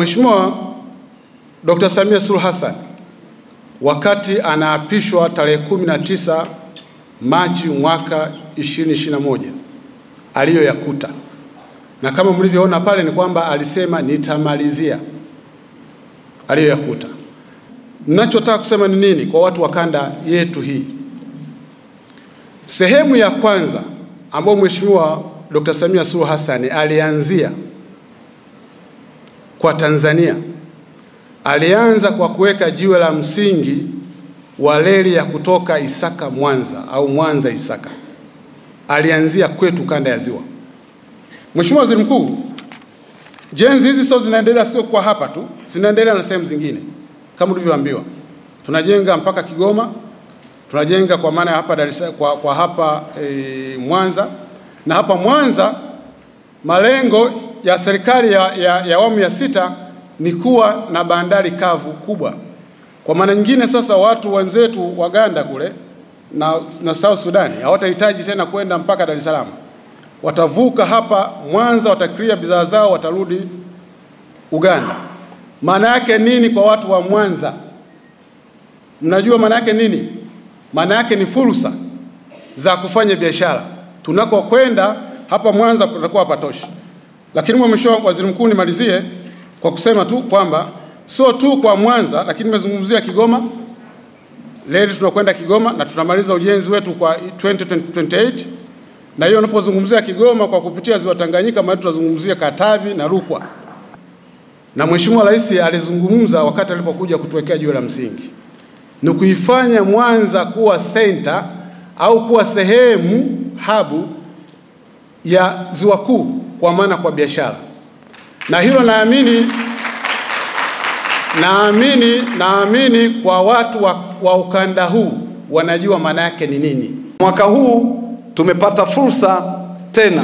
Mheshimiwa Dr. Samia Suluhu Hassan wakati anaapishwa tarehe 19 Machi mwaka 2021 aliyoyakuta, na kama mlivyoona pale ni kwamba alisema nitamalizia aliyoyakuta. Ninachotaka kusema ni nini kwa watu wa kanda yetu hii? Sehemu ya kwanza ambayo Mheshimiwa Dr. Samia Suluhu Hassan alianzia kwa Tanzania, alianza kwa kuweka jiwe la msingi wa reli ya kutoka Isaka Mwanza au Mwanza Isaka. Alianzia kwetu kanda ya Ziwa. Mheshimiwa Waziri Mkuu, jenzi hizi sio zinaendelea sio kwa hapa tu, zinaendelea na sehemu zingine. Kama ulivyoambiwa, tunajenga mpaka Kigoma, tunajenga kwa maana hapa Dar es Salaam kwa hapa Mwanza, na hapa Mwanza malengo ya serikali ya awamu ya 6 ni kuwa na bandari kavu kubwa. Kwa maana nyingine sasa watu wenzetu Waganda kule na South Sudan hawatahitaji tena kwenda mpaka Dar es Salaam. Watavuka hapa Mwanza, watakria bidhaa zao, watarudi Uganda. Maana yake nini kwa watu wa Mwanza? Mnajua maana yake nini? Maana yake ni fursa za kufanya biashara. Tunako kwenda hapa Mwanza kutakuwa hapatoshi. Lakini Mheshimiwa Waziri Mkuu, nimalizie kwa kusema tu kwamba sio tu kwa Mwanza, lakini nimezungumzia Kigoma. Leo tunakwenda Kigoma na tunamaliza ujenzi wetu kwa 2028. Na hiyo unapozungumzia Kigoma kwa kupitia Ziwa Tanganyika, maana tunazungumzia Katavi na Rukwa. Na Mheshimiwa Rais alizungumza wakati alipokuja kutuwekea jiwe la msingi, ni kuifanya Mwanza kuwa center au kuwa sehemu habu ya Ziwa Kuu kwa maana kwa biashara. Na hilo naamini kwa watu wa ukanda huu wanajua maana yake ni nini. Mwaka huu tumepata fursa tena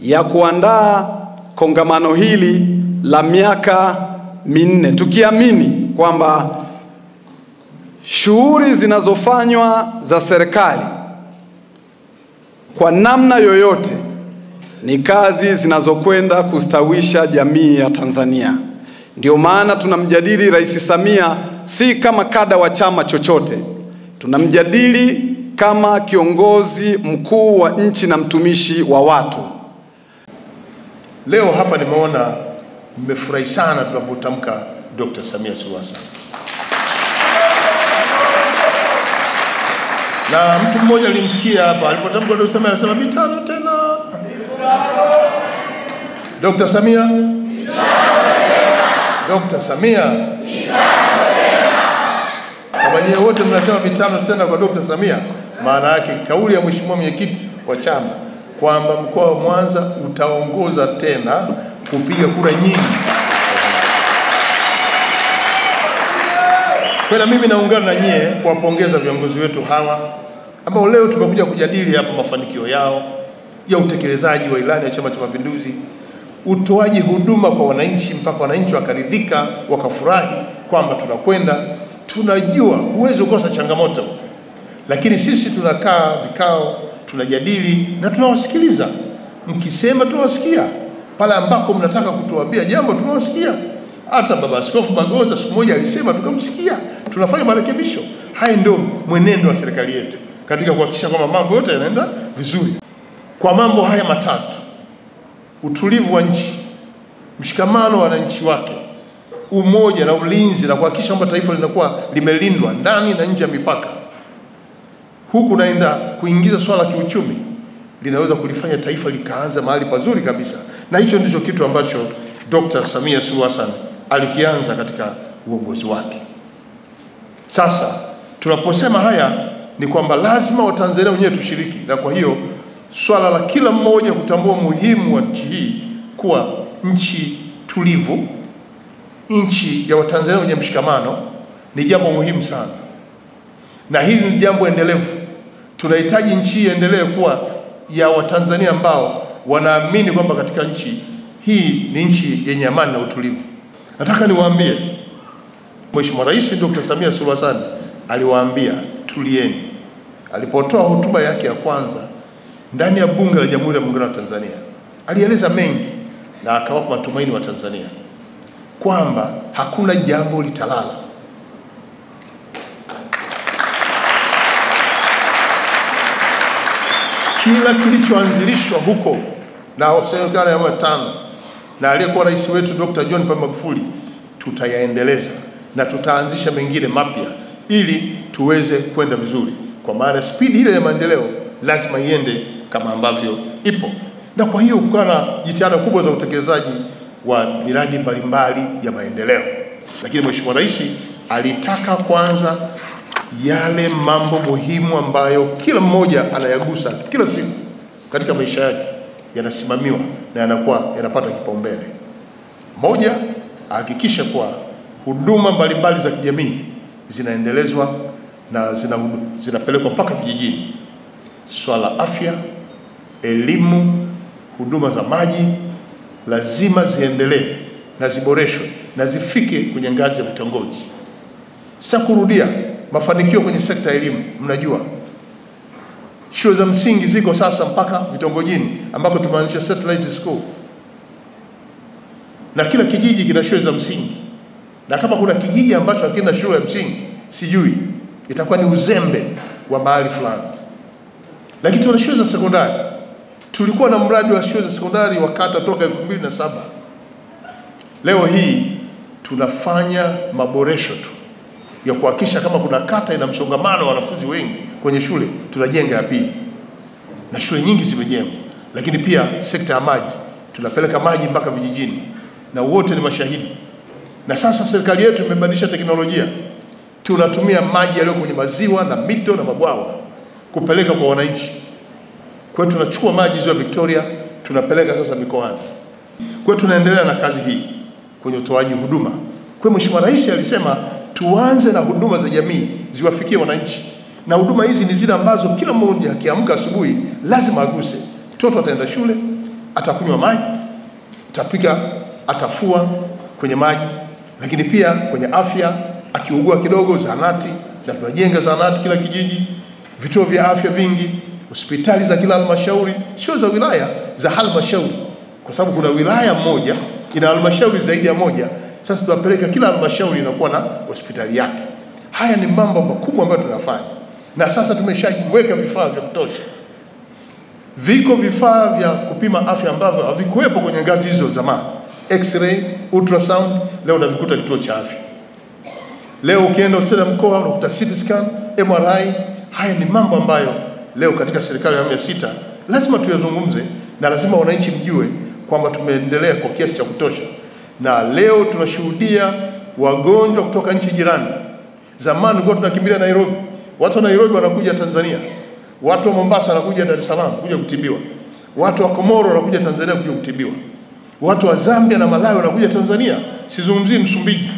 ya kuandaa kongamano hili la miaka 4, tukiamini kwamba shughuli zinazofanywa za serikali kwa namna yoyote ni kazi zinazokwenda kustawisha jamii ya Tanzania. Ndio maana tunamjadili Rais Samia si kama kada wa chama chochote. Tunamjadili kama kiongozi mkuu wa nchi na mtumishi wa watu. Leo hapa nimeona mmefurahi sana tunapotamka Dr. Samia Suluhu Hassan. Na mtu mmoja alimsikia hapa alipotamka Dr. Samia alisema mitano tena. Dr. Samia Dr. Samia kama nyie wote mnasema mitano tena kwa Dr. Samia, maana yake kauli ya Mheshimiwa Mwenyekiti wa chama kwamba mkoa wa Mwanza utaongoza tena kupiga kura nyingi. Kwa mimi naungana na nyie kuwapongeza viongozi wetu hawa ambao leo tumekuja kujadili hapa mafanikio yao ya utekelezaji wa ilani ya Chama cha Mapinduzi, utoaji huduma kwa wananchi mpaka wananchi wakaridhika, wakafurahi kwamba tunakwenda. Tunajua huwezi kukosa changamoto, lakini sisi tunakaa vikao, tunajadili na tunawasikiliza. Mkisema tunawasikia, pale ambako mnataka kutuambia jambo tunawasikia. Hata Baba Askofu Bagonza siku moja alisema tukamsikia, tunafanya marekebisho. Haya ndio mwenendo wa serikali yetu katika kuhakikisha kwamba mambo yote yanaenda vizuri. Kwa mambo haya matatu: utulivu wa nchi, mshikamano wa wananchi wake, umoja na ulinzi, na kuhakikisha kwamba taifa linakuwa limelindwa ndani na nje ya mipaka, huku naenda kuingiza swala la kiuchumi, linaweza kulifanya taifa likaanza mahali pazuri kabisa. Na hicho ndicho kitu ambacho Dr. Samia Suluhu Hassan alikianza katika uongozi wake. Sasa tunaposema haya ni kwamba lazima Watanzania wenyewe tushiriki, na kwa hiyo swala la kila mmoja kutambua muhimu wa nchi hii kuwa nchi tulivu, nchi ya Watanzania wenye mshikamano ni jambo muhimu sana. Na hili ni jambo endelevu. Tunahitaji nchi hii endelee kuwa ya Watanzania ambao wanaamini kwamba katika nchi hii ni nchi yenye amani na utulivu. Nataka niwaambie, Mheshimiwa Rais Dr. Samia Suluhu Hassan aliwaambia tulieni. Alipotoa hotuba yake ya kwanza ndani ya Bunge la Jamhuri ya Muungano wa Tanzania, alieleza mengi na akawapa matumaini wa Tanzania kwamba hakuna jambo litalala. Kila kilichoanzilishwa huko na serikali ya awamu ya 5 na aliyekuwa rais wetu Dr. John Pombe Magufuli tutayaendeleza na tutaanzisha mengine mapya ili tuweze kwenda vizuri, kwa maana spidi ile ya maendeleo lazima iende kama ambavyo ipo. Na kwa hiyo kukawa na jitihada kubwa za utekelezaji wa miradi mbalimbali ya maendeleo, lakini Mheshimiwa Rais alitaka kwanza yale mambo muhimu ambayo kila mmoja anayagusa kila siku katika maisha yake yanasimamiwa na yanapata kipaumbele. Moja, ahakikisha kwa huduma mbalimbali za kijamii zinaendelezwa na zinapelekwa mpaka vijijini. Swala afya, elimu, huduma za maji lazima ziendelee na ziboreshwe na zifike kwenye ngazi ya vitongoji. Sasa kurudia mafanikio kwenye sekta ya elimu, mnajua shule za msingi ziko sasa mpaka vitongojini ambako tumeanzisha satellite school, na kila kijiji kina shule za msingi. Na kama kuna kijiji ambacho hakina shule ya msingi, sijui itakuwa ni uzembe wa mahali fulani. Lakini tuna shule za sekondari. Tulikuwa na mradi wa shule za sekondari wa kata toka 2007. Leo hii tunafanya maboresho tu ya kuhakikisha kama kuna kata ina msongamano wa wanafunzi wengi kwenye shule, tunajenga ya pili. Na shule nyingi zimejengwa. Lakini pia sekta ya maji, tunapeleka maji mpaka vijijini. Na wote ni mashahidi. Na sasa serikali yetu imebadilisha teknolojia. Tunatumia maji yaliyo kwenye maziwa na mito na mabwawa kupeleka kwa wananchi. Kwa hiyo tunachukua maji ziwa Victoria, tunapeleka sasa mikoani. Kwa hiyo tunaendelea na kazi hii kwenye utoaji huduma. Kwa hiyo Mheshimiwa Rais alisema tuanze na huduma za jamii ziwafikie wananchi. Na huduma hizi ni zile ambazo kila mmoja akiamka asubuhi lazima aguse. Mtoto ataenda shule, atakunywa maji, atapika, atafua kwenye maji, lakini pia kwenye afya, akiugua kidogo zahanati, na tunajenga zahanati kila kijiji, vituo vya afya vingi, hospitali za kila halmashauri, sio za wilaya, za halmashauri. Kwa sababu kuna wilaya moja ina halmashauri zaidi ya moja, sasa tunapeleka kila halmashauri inakuwa na hospitali yake. Haya ni mambo makubwa ambayo tunafanya. Na sasa tumeshaweka vifaa vya kutosha. Viko vifaa vya kupima afya ambavyo havikuwepo kwenye ngazi hizo zamani. X-ray, ultrasound, leo unavikuta kituo cha afya. Leo ukienda hospitali ya mkoa unakuta CT scan, MRI. Haya ni mambo ambayo leo katika serikali ya awamu ya 6 lazima tuyazungumze na lazima wananchi mjue kwamba tumeendelea kwa kiasi cha kutosha. Na leo tunashuhudia wagonjwa kutoka nchi jirani. Zamani tulikuwa tunakimbilia Nairobi. Watu wa Nairobi wanakuja Tanzania. Watu wa Mombasa wanakuja Dar es Salaam kuja kutibiwa. Watu wa Komoro wanakuja Tanzania kuja kutibiwa. Watu wa Zambia na Malawi wanakuja Tanzania. Sizungumzii Msumbiji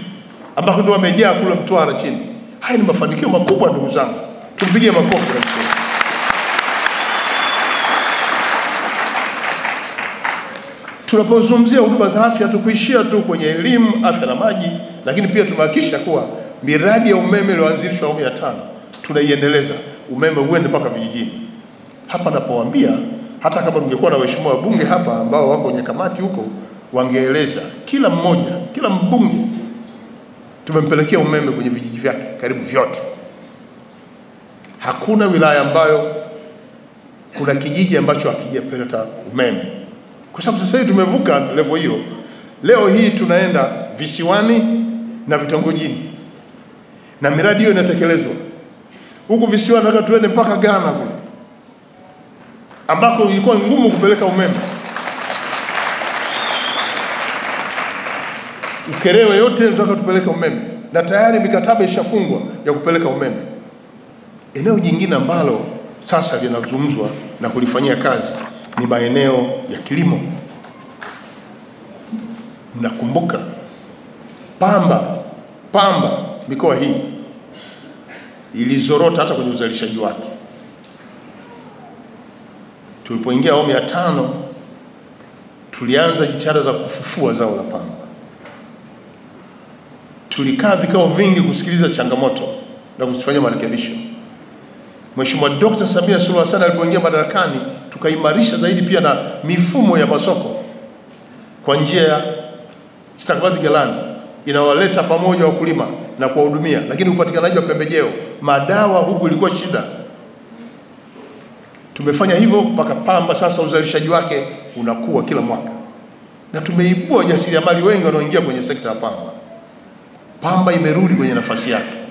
ambako ndio wamejaa kule Mtwara chini. Haya ni mafanikio makubwa ndugu zangu. Tumpigie makofi rais. Tunapozungumzia huduma za afya tukuishia tu kwenye elimu, afya na maji, lakini pia tumehakikisha kuwa miradi ya umeme iliyoanzishwa awamu ya 5 tunaiendeleza, umeme uende mpaka vijijini. Hapa napowaambia hata kama tungekuwa na waheshimiwa wabunge hapa ambao wako kwenye kamati huko wangeeleza kila mmoja, kila mbunge tumempelekea umeme kwenye vijiji vyake karibu vyote. Hakuna wilaya ambayo kuna kijiji ambacho hakijapata umeme. Kwa sababu sasa hivi tumevuka level hiyo. Leo hii tunaenda visiwani na vitongojini. Na miradi hiyo inatekelezwa. Huku visiwani nataka tuende mpaka Ghana kule, ambako ilikuwa ngumu kupeleka umeme. Ukerewe yote tunataka tupeleke umeme. Na tayari mikataba ishafungwa ya kupeleka umeme. Eneo jingine ambalo sasa linazungumzwa na kulifanyia kazi ni maeneo ya kilimo. Mnakumbuka pamba mikoa hii ilizorota hata kwenye uzalishaji wake. Tulipoingia awamu ya 5 tulianza jitihada za kufufua zao la pamba. Tulikaa vikao vingi kusikiliza changamoto na kufanya marekebisho. Mheshimiwa Dr. Samia Suluhu Hassan alipoingia madarakani tukaimarisha zaidi pia na mifumo ya masoko kwa njia ya stakabadhi ghalani inawaleta pamoja wakulima na kuwahudumia, lakini upatikanaji wa pembejeo, madawa huku ilikuwa shida. Tumefanya hivyo mpaka pamba sasa uzalishaji wake unakuwa kila mwaka, na tumeibua jasiriamali wengi wanaoingia kwenye sekta ya pamba. Pamba imerudi kwenye nafasi yake.